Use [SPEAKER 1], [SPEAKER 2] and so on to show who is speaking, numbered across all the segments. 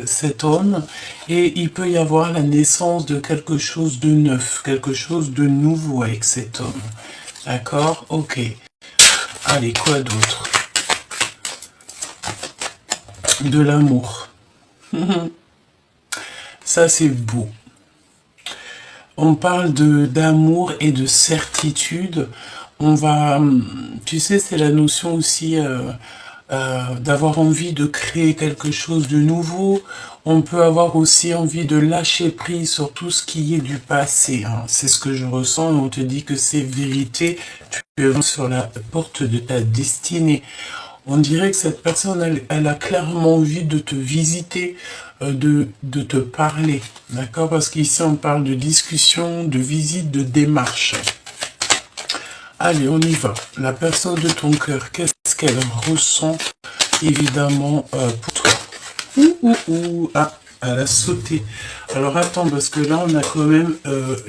[SPEAKER 1] cet homme et il peut y avoir la naissance de quelque chose de neuf, quelque chose de nouveau avec cet homme. D'accord? Ok. Allez, quoi d'autre? De l'amour. Ça, c'est beau. On parle d'amour et de certitude. On va, tu sais, c'est la notion aussi d'avoir envie de créer quelque chose de nouveau. On peut avoir aussi envie de lâcher prise sur tout ce qui est du passé. Hein. C'est ce que je ressens et on te dit que c'est vérité. Tu es sur la porte de ta destinée. On dirait que cette personne, elle a clairement envie de te visiter, de te parler. D'accord? Parce qu'ici, on parle de discussion, de visite, de démarche. Allez, on y va. La personne de ton cœur, qu'est-ce qu'elle ressent, évidemment, pour toi? Ah, elle a sauté. Alors, attends, parce que là, on a quand même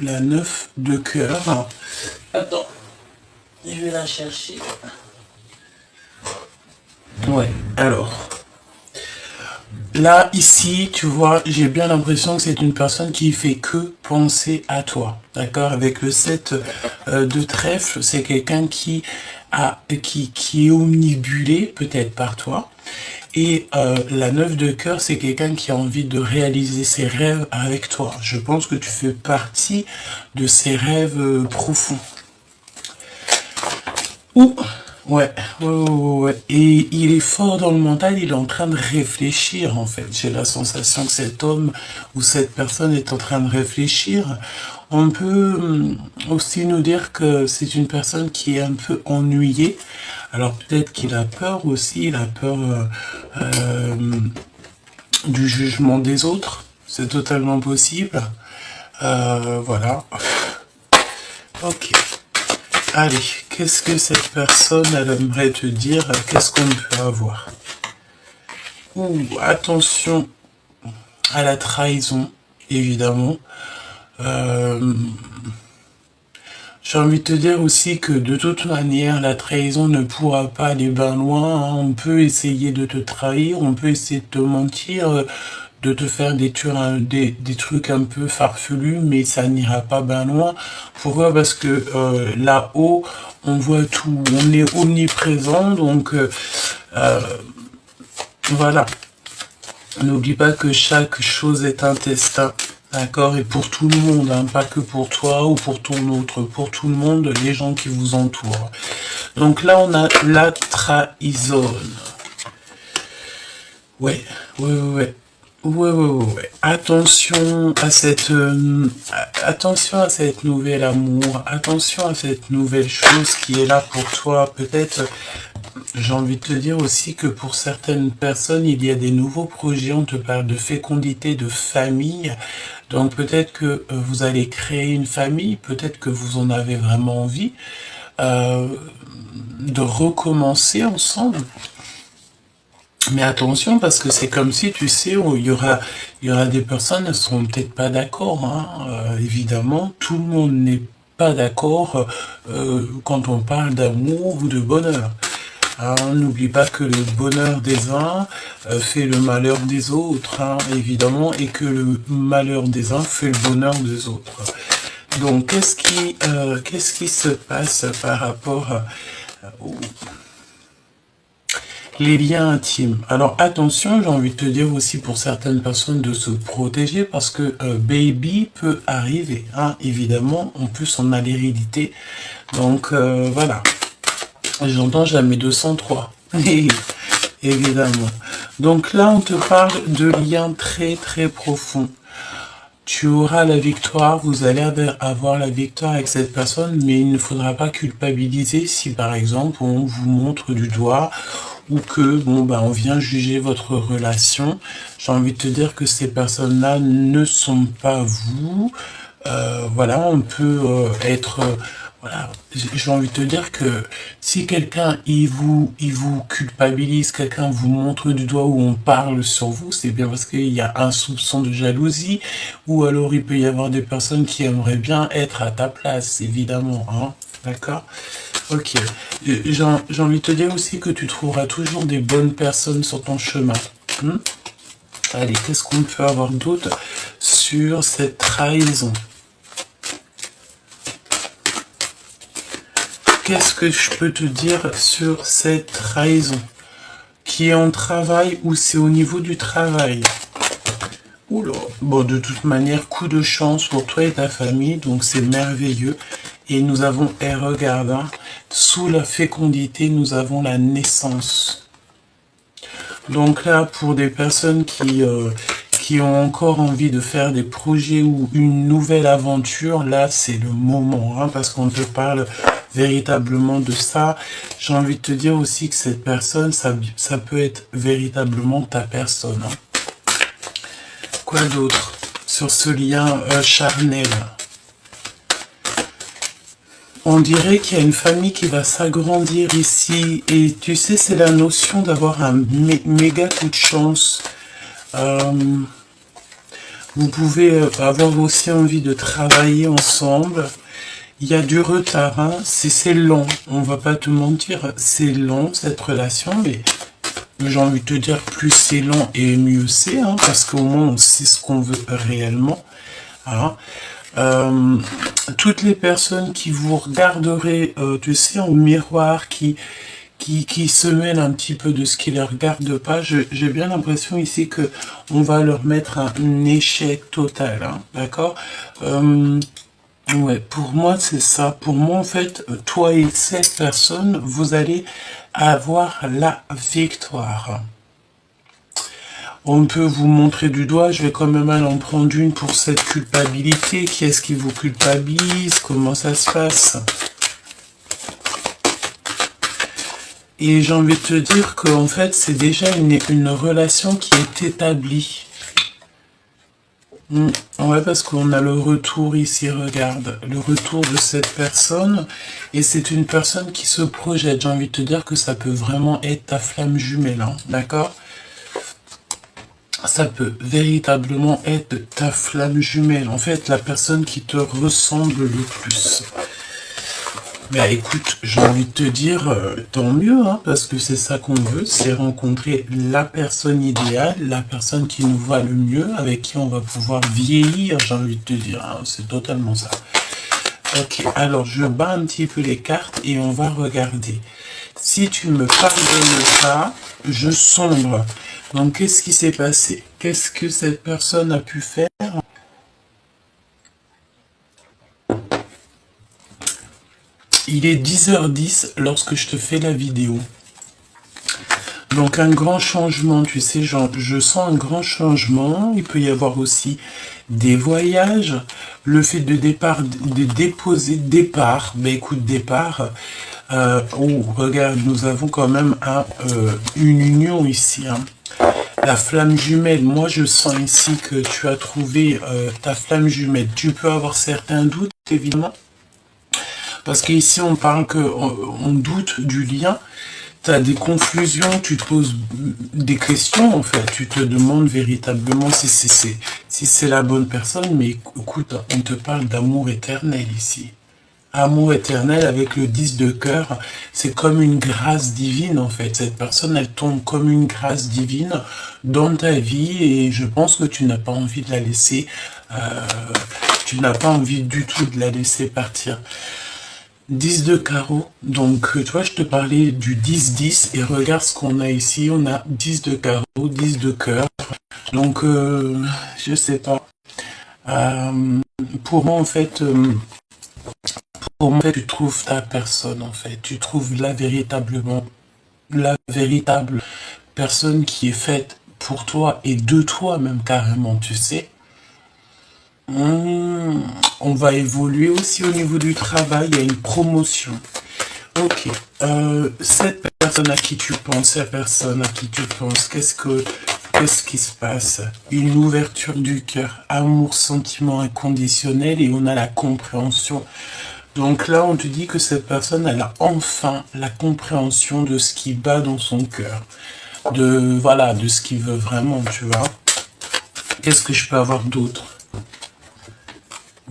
[SPEAKER 1] la 9 de cœur. Attends, je vais la chercher. Ouais, alors... Là, ici, tu vois, j'ai bien l'impression que c'est une personne qui fait que penser à toi. D'accord? Avec le 7 de trèfle, c'est quelqu'un qui est omnibulé, peut-être par toi. Et la 9 de cœur, c'est quelqu'un qui a envie de réaliser ses rêves avec toi. Je pense que tu fais partie de ses rêves profonds. Ouh! Ouais. Et il est fort dans le mental, il est en train de réfléchir, en fait. J'ai la sensation que cet homme ou cette personne est en train de réfléchir. On peut aussi nous dire que c'est une personne qui est un peu ennuyée. Alors peut-être qu'il a peur aussi, il a peur du jugement des autres. C'est totalement possible. Voilà. Ok. Allez, qu'est-ce que cette personne, elle aimerait te dire? Qu'est-ce qu'on peut avoir? Ouh, attention à la trahison, évidemment. J'ai envie de te dire aussi que de toute manière, la trahison ne pourra pas aller bien loin. Hein. On peut essayer de te trahir, on peut essayer de te mentir, de te faire des trucs un peu farfelus, mais ça n'ira pas bien loin. Pourquoi? Parce que là-haut, on voit tout, on est omniprésent, donc voilà. N'oublie pas que chaque chose est un destin. D'accord? Et pour tout le monde, hein, pas que pour toi ou pour ton autre, pour tout le monde, les gens qui vous entourent. Donc là, on a la trahison. Ouais. Attention à cette nouvelle amour, attention à cette nouvelle chose qui est là pour toi. Peut-être, j'ai envie de te dire aussi que pour certaines personnes, il y a des nouveaux projets. On te parle de fécondité, de famille. Donc peut-être que vous allez créer une famille, peut-être que vous en avez vraiment envie de recommencer ensemble. Mais attention, parce que c'est comme si, tu sais, il y aura des personnes, elles seront peut-être pas d'accord, hein. Évidemment, tout le monde n'est pas d'accord quand on parle d'amour ou de bonheur. Hein, n'oublie pas que le bonheur des uns fait le malheur des autres, hein, évidemment, et que le malheur des uns fait le bonheur des autres. Donc, qu'est-ce qui se passe par rapport aux les liens intimes? Alors attention, j'ai envie de te dire aussi pour certaines personnes de se protéger parce que baby peut arriver, hein, évidemment, en plus on a l'hérédité, donc voilà, j'entends jamais 203, évidemment. Donc là on te parle de liens très très profonds. Tu auras la victoire, vous allez avoir la victoire avec cette personne, mais il ne faudra pas culpabiliser si par exemple on vous montre du doigt ou que bon bah on vient juger votre relation. J'ai envie de te dire que ces personnes-là ne sont pas vous. Voilà, on peut être voilà, j'ai envie de te dire que si quelqu'un il vous culpabilise, quelqu'un vous montre du doigt ou on parle sur vous, c'est bien parce qu'il y a un soupçon de jalousie, ou alors il peut y avoir des personnes qui aimeraient bien être à ta place, évidemment, hein, d'accord? Ok. J'ai envie de te dire aussi que tu trouveras toujours des bonnes personnes sur ton chemin. Allez, qu'est-ce qu'on peut avoir d'autre sur cette trahison? Qu'est-ce que je peux te dire sur cette trahison? Qui est en travail ou c'est au niveau du travail? Oula. Bon, de toute manière, coup de chance pour toi et ta famille, donc c'est merveilleux. Et nous avons, et regarde, hein, sous la fécondité, nous avons la naissance. Donc là, pour des personnes qui ont encore envie de faire des projets ou une nouvelle aventure, là, c'est le moment, hein, parce qu'on te parle véritablement de ça. J'ai envie de te dire aussi que cette personne, ça peut être véritablement ta personne. Hein. Quoi d'autre sur ce lien charnel? On dirait qu'il y a une famille qui va s'agrandir ici. Et tu sais, c'est la notion d'avoir un méga coup de chance. Vous pouvez avoir aussi envie de travailler ensemble. Il y a du retard, hein. C'est long, on va pas te mentir, c'est long cette relation, mais j'ai envie de te dire plus c'est long et mieux c'est, hein, parce qu'au moins on sait ce qu'on veut réellement. Hein. Toutes les personnes qui vous regarderaient, tu sais, en miroir, qui se mêlent un petit peu de ce qui les regarde pas, j'ai bien l'impression ici que on va leur mettre un échec total, hein, d'accord? Ouais, pour moi, c'est ça. Pour moi, en fait, toi et cette personne, vous allez avoir la victoire. On peut vous montrer du doigt, je vais quand même aller en prendre une pour cette culpabilité. Qui est-ce qui vous culpabilise? Comment ça se passe? Et j'ai envie de te dire qu'en fait, c'est déjà une relation qui est établie. Ouais, parce qu'on a le retour ici, regarde, le retour de cette personne, et c'est une personne qui se projette. J'ai envie de te dire que ça peut vraiment être ta flamme jumelle, hein, d'accord? Ça peut véritablement être ta flamme jumelle, en fait, la personne qui te ressemble le plus. Mais écoute, j'ai envie de te dire, tant mieux, hein, parce que c'est ça qu'on veut, c'est rencontrer la personne idéale, la personne qui nous va le mieux, avec qui on va pouvoir vieillir, j'ai envie de te dire, hein, c'est totalement ça. Ok, alors je bats un petit peu les cartes et on va regarder. Si tu me pardonnes pas, je sombre. Donc qu'est-ce qui s'est passé? Qu'est-ce que cette personne a pu faire? Il est 10h10 lorsque je te fais la vidéo. Donc un grand changement, tu sais, je sens un grand changement. Il peut y avoir aussi des voyages. Le fait de déposer départ. Ben écoute, départ. Oh, regarde, nous avons quand même une union ici. Hein. La flamme jumelle, moi je sens ici que tu as trouvé ta flamme jumelle. Tu peux avoir certains doutes, évidemment. Parce qu'ici, on parle on doute du lien. Tu as des confusions, tu te poses des questions, en fait. Tu te demandes véritablement si c'est la bonne personne. Mais écoute, on te parle d'amour éternel ici. Amour éternel avec le 10 de cœur. C'est comme une grâce divine, en fait. Cette personne, elle tombe comme une grâce divine dans ta vie. Et je pense que tu n'as pas envie de la laisser... tu n'as pas envie du tout de la laisser partir. 10 de carreau, donc tu vois, je te parlais du 10-10 et regarde ce qu'on a ici, on a 10 de carreau, 10 de cœur, donc je sais pas. Pour moi en fait, tu trouves ta personne en fait, tu trouves la véritable personne qui est faite pour toi et de toi même carrément, tu sais. On va évoluer aussi au niveau du travail, il y a une promotion. Ok, cette personne à qui tu penses, la personne à qui tu penses, qu'est-ce qui se passe? Une ouverture du cœur, amour, sentiment inconditionnel et on a la compréhension. Donc là, on te dit que cette personne, elle a enfin la compréhension de ce qui bat dans son cœur. Voilà, de ce qu'il veut vraiment, tu vois. Qu'est-ce que je peux avoir d'autre?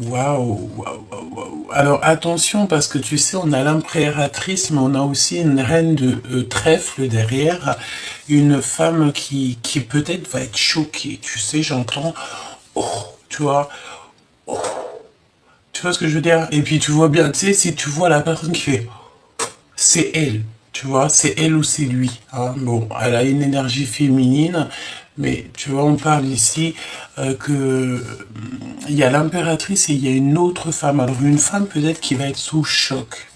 [SPEAKER 1] Waouh, waouh, waouh, waouh. Alors attention parce que tu sais, on a l'impératrice, mais on a aussi une reine de trèfle derrière, une femme qui peut-être va être choquée. Tu sais, j'entends, oh, tu vois, tu vois ce que je veux dire? Et puis tu vois bien, tu sais, si tu vois la personne qui fait, c'est elle, tu vois, c'est elle ou c'est lui, hein. Bon, elle a une énergie féminine, mais tu vois, on parle ici que il y a l'impératrice et il y a une autre femme. Alors une femme peut-être qui va être sous choc.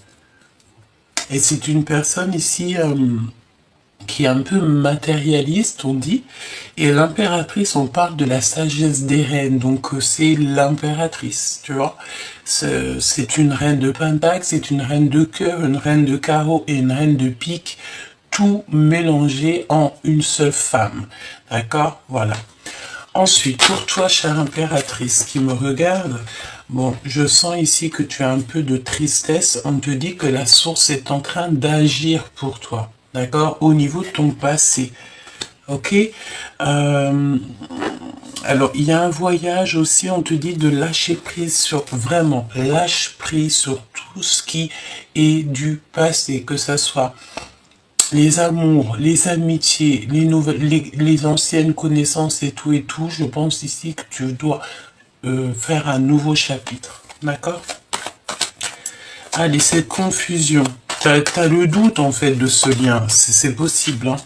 [SPEAKER 1] Et c'est une personne ici qui est un peu matérialiste, on dit. Et l'impératrice, on parle de la sagesse des reines. Donc c'est l'impératrice, tu vois. C'est une reine de pentacle, c'est une reine de cœur, une reine de carreau et une reine de pique. Tout mélangé en une seule femme. D'accord? Voilà. Ensuite, pour toi, chère impératrice qui me regarde, bon, je sens ici que tu as un peu de tristesse. On te dit que la source est en train d'agir pour toi, d'accord, au niveau de ton passé. Ok. Euh, alors, il y a un voyage aussi, on te dit de lâcher prise sur, vraiment, lâche prise sur tout ce qui est du passé, que ça soit les amours, les amitiés, les nouvelles, les anciennes connaissances et tout, je pense ici que tu dois faire un nouveau chapitre. D'accord? Allez, cette confusion. T'as le doute en fait de ce lien. C'est possible, hein.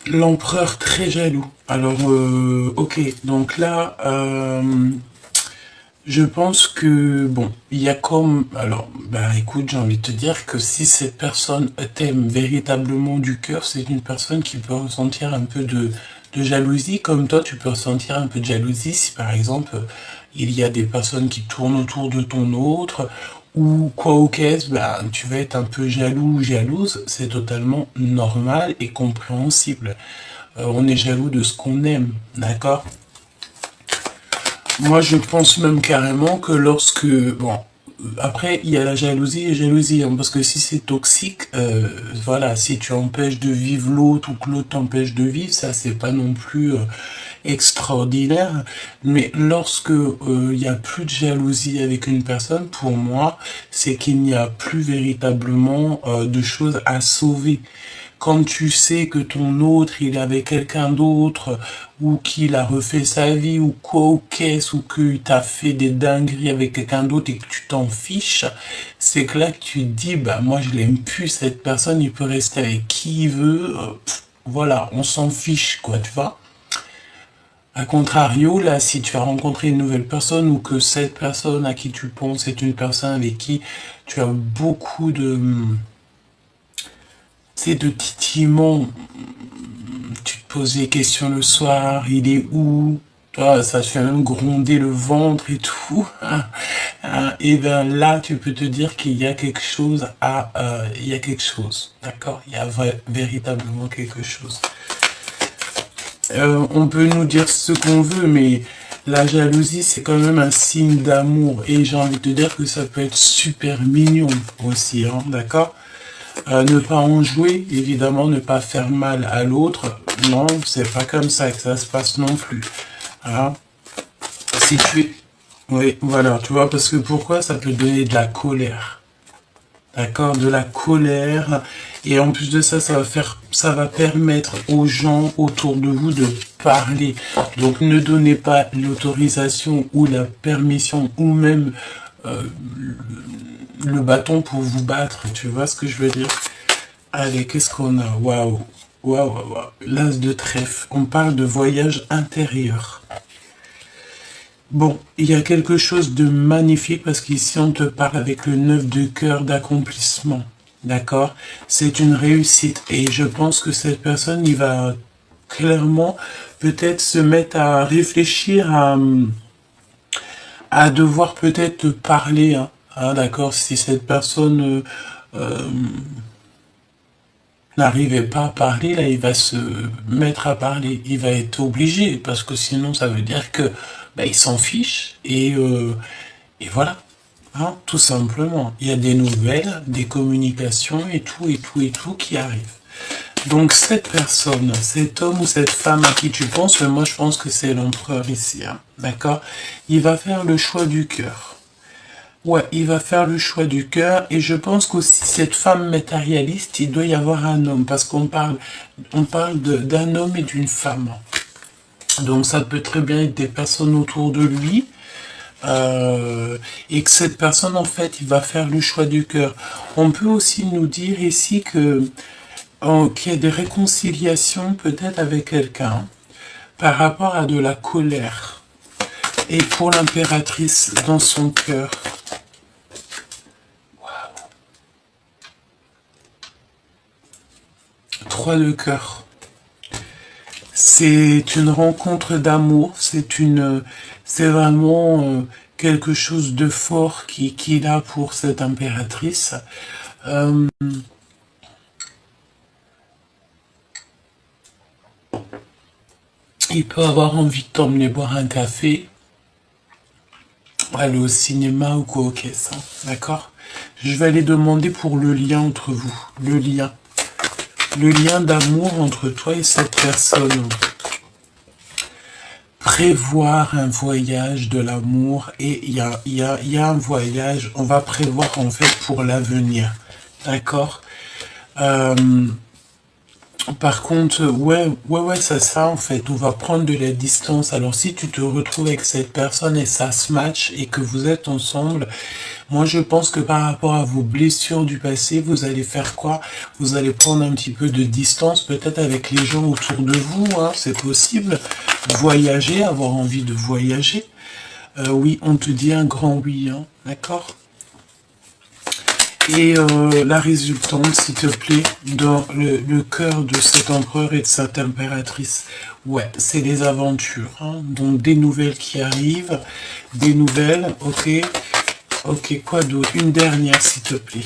[SPEAKER 1] L'empereur très jaloux. Alors, ok. Donc là, je pense que, bon, il y a comme... Alors, bah écoute, j'ai envie de te dire que si cette personne t'aime véritablement du cœur, c'est une personne qui peut ressentir un peu de jalousie, comme toi, tu peux ressentir un peu de jalousie si, par exemple, il y a des personnes qui tournent autour de ton autre, ou quoi au qu'est-ce, bah, tu vas être un peu jaloux ou jalouse, c'est totalement normal et compréhensible. On est jaloux de ce qu'on aime, d'accord? Moi, je pense même carrément que lorsque... Bon, après, il y a la jalousie et jalousie, hein, parce que si c'est toxique, voilà, si tu empêches de vivre l'autre ou que l'autre t'empêche de vivre, ça, c'est pas non plus extraordinaire. Mais lorsque il y a plus de jalousie avec une personne, pour moi, c'est qu'il n'y a plus véritablement de choses à sauver. Quand tu sais que ton autre, il est avec quelqu'un d'autre, ou qu'il a refait sa vie, ou quoi ou qu'est-ce, ou qu'il t'a fait des dingueries avec quelqu'un d'autre et que tu t'en fiches, c'est que là que tu te dis, bah moi je l'aime plus cette personne, il peut rester avec qui il veut, voilà, on s'en fiche quoi, tu vois. A contrario, là, si tu as rencontré une nouvelle personne ou que cette personne à qui tu penses est une personne avec qui tu as beaucoup de, tu sais, de titillements, tu te poses des questions le soir, il est où? Toi, ça te fait même gronder le ventre et tout. Et bien là, tu peux te dire qu'il y a quelque chose à... il y a quelque chose, d'accord? Il y a véritablement quelque chose. On peut nous dire ce qu'on veut, mais la jalousie, c'est quand même un signe d'amour. Et j'ai envie de te dire que ça peut être super mignon aussi, hein, d'accord? Ne pas en jouer, évidemment, ne pas faire mal à l'autre. Non, c'est pas comme ça que ça se passe non plus. Hein. Si tu es... Oui, voilà, tu vois, parce que pourquoi ça peut donner de la colère. D'accord, de la colère. Et en plus de ça, ça va permettre aux gens autour de vous de parler. Donc ne donnez pas l'autorisation ou la permission ou même le bâton pour vous battre. Tu vois ce que je veux dire? Allez, qu'est-ce qu'on a? Waouh, waouh, waouh. L'as de trèfle. On parle de voyage intérieur. Bon, il y a quelque chose de magnifique parce qu'ici on te parle avec le 9 de cœur d'accomplissement. D'accord? C'est une réussite et je pense que cette personne, il va clairement peut-être se mettre à réfléchir à devoir peut-être parler. Hein. Hein, d'accord? Si cette personne n'arrivait pas à parler, là, il va se mettre à parler. Il va être obligé parce que sinon, ça veut dire que bah, il s'en fiche et voilà. Hein, tout simplement. Il y a des nouvelles, des communications et tout qui arrivent. Donc cette personne, cet homme ou cette femme à qui tu penses, mais moi je pense que c'est l'empereur ici, hein, d'accord? Il va faire le choix du cœur. Ouais, il va faire le choix du cœur et je pense qu'aussi cette femme matérialiste, il doit y avoir un homme parce qu'on parle d'un homme et d'une femme. Donc ça peut très bien être des personnes autour de lui et que cette personne en fait, il va faire le choix du cœur. On peut aussi nous dire ici que qu'il y a des réconciliations peut-être avec quelqu'un par rapport à de la colère et pour l'impératrice dans son cœur. 3 de cœur. C'est une rencontre d'amour, c'est vraiment quelque chose de fort qui est là pour cette impératrice. Euh, il peut avoir envie de t'emmener boire un café, aller au cinéma ou quoi, ok, ça, d'accord? Je vais aller demander pour le lien entre vous, le lien d'amour entre toi et cette personne. Prévoir un voyage de l'amour et il y a un voyage, on va prévoir en fait pour l'avenir, d'accord? Euh, Par contre, ouais, c'est ça en fait. On va prendre de la distance. Alors, si tu te retrouves avec cette personne et ça se match et que vous êtes ensemble, moi je pense que par rapport à vos blessures du passé, vous allez faire quoi? Vous allez prendre un petit peu de distance, peut-être avec les gens autour de vous, hein, c'est possible. Voyager, avoir envie de voyager. Oui, on te dit un grand oui, hein, d'accord? Et la résultante, s'il te plaît, dans le cœur de cet empereur et de cette impératrice. Ouais, c'est les aventures. Hein. Donc des nouvelles qui arrivent, des nouvelles, ok. Ok, quoi d'autre? Une dernière, s'il te plaît.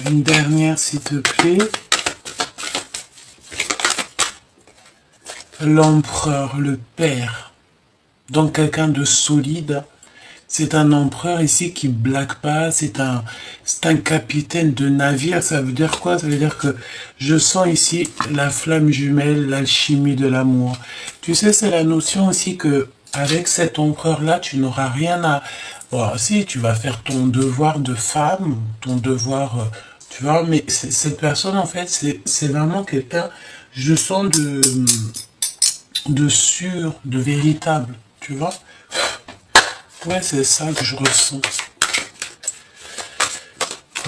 [SPEAKER 1] Une dernière, s'il te plaît. L'empereur, le père. Donc quelqu'un de solide. C'est un empereur ici qui blague pas, c'est un capitaine de navire. Ça veut dire quoi? Ça veut dire que je sens ici la flamme jumelle, l'alchimie de l'amour. Tu sais, c'est la notion aussi que avec cet empereur-là, tu n'auras rien à... Bon, si, tu vas faire ton devoir de femme, ton devoir... tu vois, mais cette personne, en fait, c'est vraiment quelqu'un, je sens de sûr, de véritable, tu vois. Ouais, c'est ça que je ressens.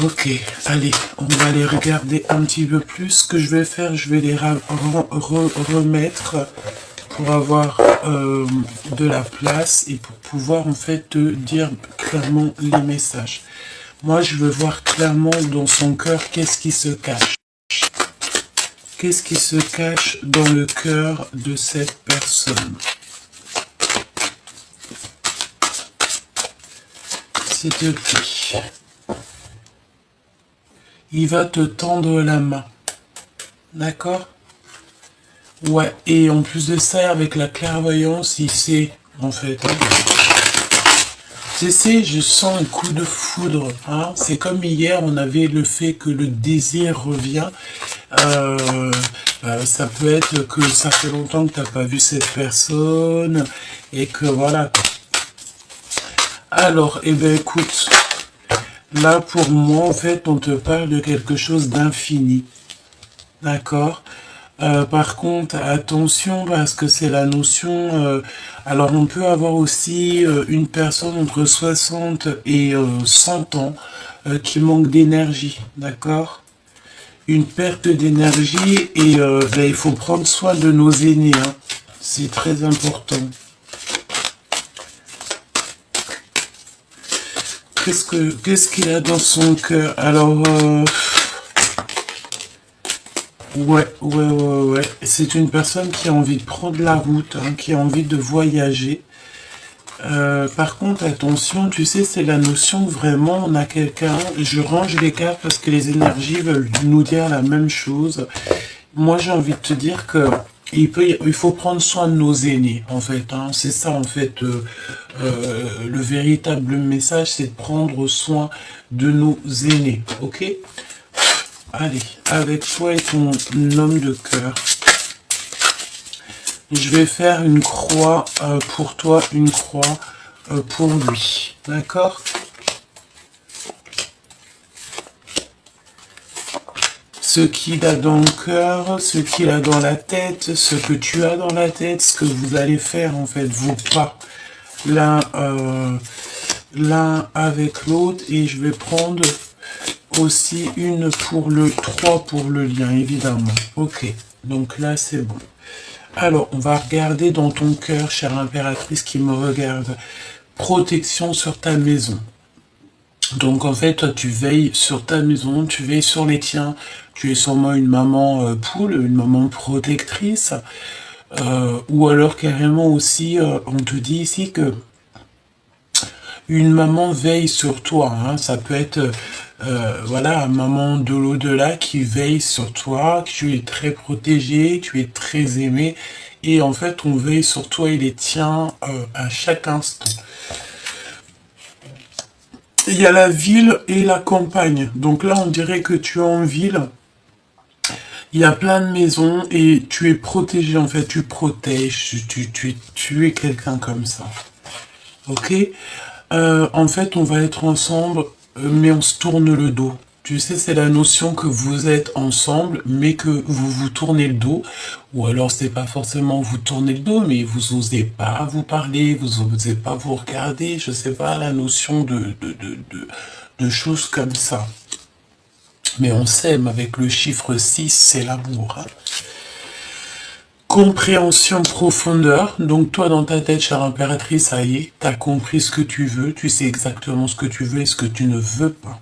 [SPEAKER 1] Ok, allez, on va les regarder un petit peu plus. Ce que je vais faire, je vais les remettre pour avoir de la place et pour pouvoir en fait te dire clairement les messages. Moi, je veux voir clairement dans son cœur qu'est-ce qui se cache. Qu'est-ce qui se cache dans le cœur de cette personne? S'il te plaît. Il va te tendre la main. D'accord? Ouais, et en plus de ça, avec la clairvoyance, il sait, en fait. Hein. Tu sais, je sens un coup de foudre. Hein. C'est comme hier, on avait le fait que le désir revient. Ça peut être que ça fait longtemps que tu n'as pas vu cette personne et que voilà. Alors, eh bien écoute, là pour moi, en fait, on te parle de quelque chose d'infini. D'accord? Par contre, attention parce que c'est la notion... alors on peut avoir aussi une personne entre 60 et 100 ans qui manque d'énergie, d'accord? Une perte d'énergie et il faut prendre soin de nos aînés, hein. C'est très important. Qu'est-ce qu'il a dans son cœur? Alors... Ouais. C'est une personne qui a envie de prendre la route, hein, qui a envie de voyager. Par contre, attention, tu sais, c'est la notion que vraiment on a quelqu'un. Je range les cartes parce que les énergies veulent nous dire la même chose. Moi, j'ai envie de te dire que il faut prendre soin de nos aînés, en fait, hein. C'est ça, en fait, le véritable message, c'est de prendre soin de nos aînés, ok? Allez, avec toi et ton homme de cœur. Je vais faire une croix pour toi, une croix pour lui, d'accord? Ce qu'il a dans le cœur, ce qu'il a dans la tête, ce que tu as dans la tête, ce que vous allez faire en fait, vos pas, l'un avec l'autre, et je vais prendre aussi une pour le 3 pour le lien, évidemment. Ok, donc là c'est bon. Alors, on va regarder dans ton cœur, chère impératrice qui me regarde, protection sur ta maison. Donc en fait, toi tu veilles sur ta maison, tu veilles sur les tiens, tu es sûrement une maman poule, une maman protectrice, ou alors carrément aussi, on te dit ici que une maman veille sur toi, hein. Ça peut être, voilà, maman de l'au-delà qui veille sur toi, que tu es très protégé, tu es très aimé, et en fait on veille sur toi et les tiens à chaque instant. Il y a la ville et la campagne. Donc là, on dirait que tu es en ville. Il y a plein de maisons et tu es protégé, en fait. Tu protèges, tu es quelqu'un comme ça. Ok? En fait, on va être ensemble, mais on se tourne le dos. Tu sais, c'est la notion que vous êtes ensemble, mais que vous vous tournez le dos. Ou alors, c'est pas forcément vous tournez le dos, mais vous osez pas vous parler, vous osez pas vous regarder. Je sais pas, la notion de choses comme ça. Mais on s'aime avec le chiffre 6, c'est l'amour. Hein. Compréhension profondeur. Donc toi, dans ta tête, chère impératrice, ça y est, tu as compris ce que tu veux, tu sais exactement ce que tu veux et ce que tu ne veux pas.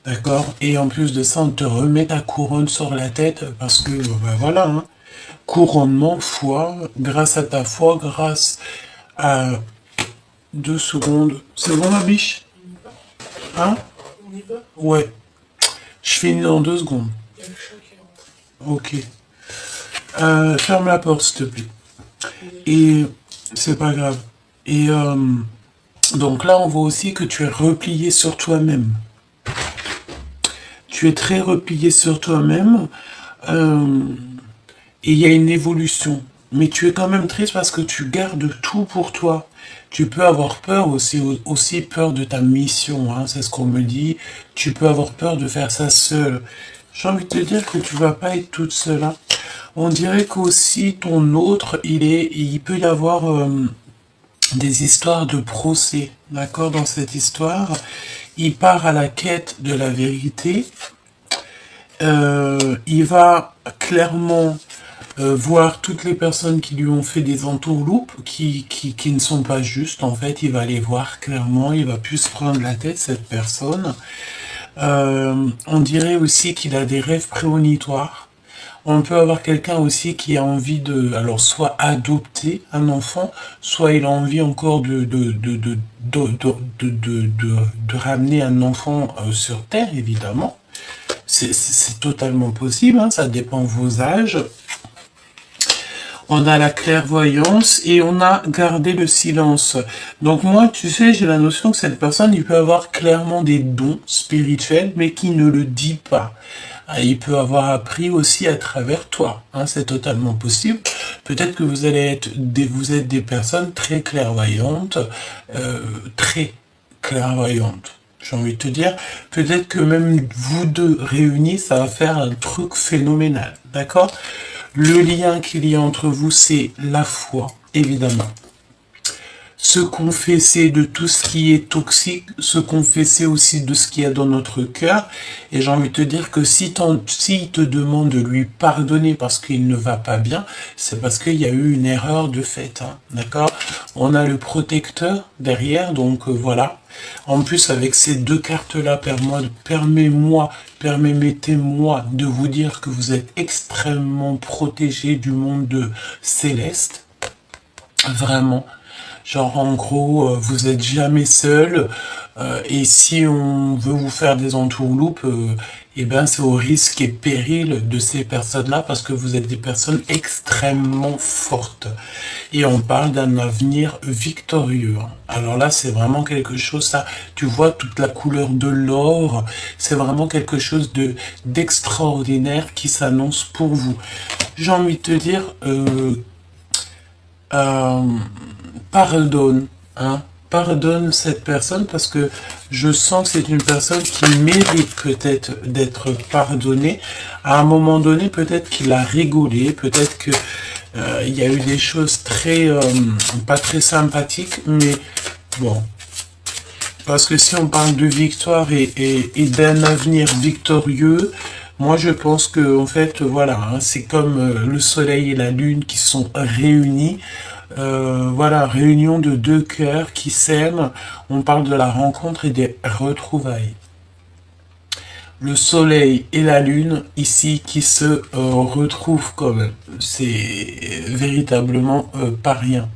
[SPEAKER 1] D'accord? Et en plus de ça, on te remet ta couronne sur la tête parce que, ben voilà, hein, couronnement, foi, grâce à ta foi, grâce à 2 secondes. C'est bon, ma biche? Hein? Ouais. Je finis dans 2 secondes. Ok. Ferme la porte, s'il te plaît. Et c'est pas grave. Et donc là, on voit aussi que tu es replié sur toi-même. Tu es très replié sur toi-même. Et il y a une évolution. Mais tu es quand même triste parce que tu gardes tout pour toi. Tu peux avoir peur aussi peur de ta mission, hein, c'est ce qu'on me dit. Tu peux avoir peur de faire ça seul. J'ai envie de te dire que tu vas pas être toute seule. Hein. On dirait qu'aussi ton autre, il peut y avoir des histoires de procès. D'accord? Dans cette histoire, il part à la quête de la vérité. Il va clairement voir toutes les personnes qui lui ont fait des entourloupes, qui ne sont pas justes. En fait, il va les voir clairement, il va plus se prendre la tête, cette personne. On dirait aussi qu'il a des rêves prémonitoires. On peut avoir quelqu'un aussi qui a envie de, alors soit adopter un enfant, soit il a envie encore de ramener un enfant sur Terre, évidemment. C'est totalement possible, hein, ça dépend de vos âges. On a la clairvoyance et on a gardé le silence. Donc moi, tu sais, j'ai la notion que cette personne, il peut avoir clairement des dons spirituels, mais qui ne le dit pas. Il peut avoir appris aussi à travers toi. Hein, c'est totalement possible. Peut-être que vous êtes des personnes très clairvoyantes, très clairvoyantes. J'ai envie de te dire, peut-être que même vous deux réunis, ça va faire un truc phénoménal. D'accord? Le lien qu'il y a entre vous, c'est la foi, évidemment. Se confesser de tout ce qui est toxique, se confesser aussi de ce qu'il y a dans notre cœur. Et j'ai envie de te dire que s'il te demande de lui pardonner parce qu'il ne va pas bien, c'est parce qu'il y a eu une erreur de fait. Hein, d'accord? On a le protecteur derrière, donc voilà. En plus, avec ces 2 cartes-là, permettez-moi de vous dire que vous êtes extrêmement protégé du monde de céleste. Vraiment. Genre, en gros, vous êtes jamais seul. Et si on veut vous faire des entourloupes, eh ben, c'est au risque et péril de ces personnes-là parce que vous êtes des personnes extrêmement fortes. Et on parle d'un avenir victorieux. Alors là, c'est vraiment quelque chose, ça, tu vois toute la couleur de l'or, c'est vraiment quelque chose de d'extraordinaire qui s'annonce pour vous. J'ai envie de te dire, euh, pardonne, hein, pardonne cette personne parce que je sens que c'est une personne qui mérite peut-être d'être pardonnée. À un moment donné, peut-être qu'il a rigolé, peut-être que il y a eu des choses très pas très sympathiques, mais bon. Parce que si on parle de victoire et d'un avenir victorieux, moi je pense que en fait voilà, hein, c'est comme le soleil et la lune qui sont réunis. Voilà, réunion de deux cœurs qui s'aiment. On parle de la rencontre et des retrouvailles. Le soleil et la lune ici qui se retrouvent quand même. C'est véritablement pas rien.